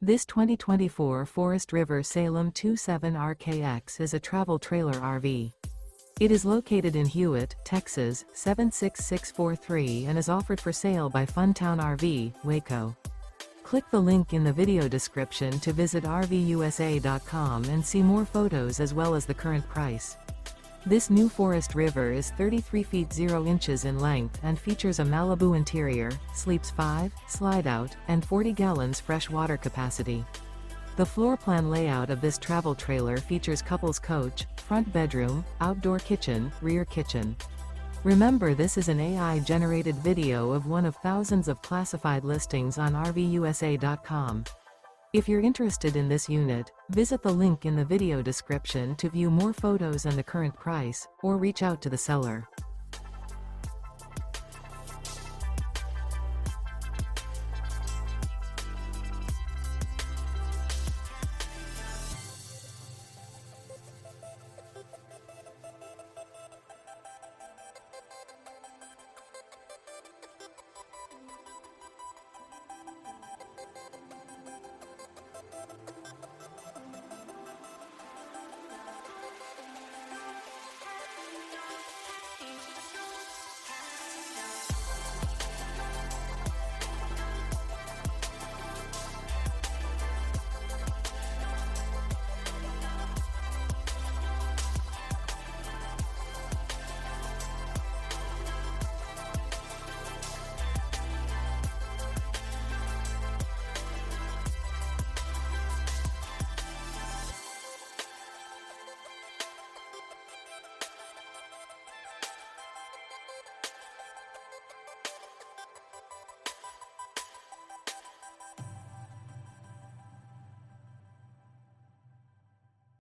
This 2024 Forest River Salem 27RKX is a travel trailer RV. It is located in Hewitt, Texas, 76643 and is offered for sale by Funtown RV, Waco. Click the link in the video description to visit RVUSA.com and see more photos as well as the current price. This new Forest River is 33 feet 0 inches in length and features a MALIBU interior, sleeps 5, slide-out, and 40 gallons fresh water capacity. The floor plan layout of this travel trailer features couples coach, front bedroom, outdoor kitchen, rear kitchen. Remember, this is an AI-generated video of one of thousands of classified listings on RVUSA.com. If you're interested in this unit, visit the link in the video description to view more photos and the current price, or reach out to the seller.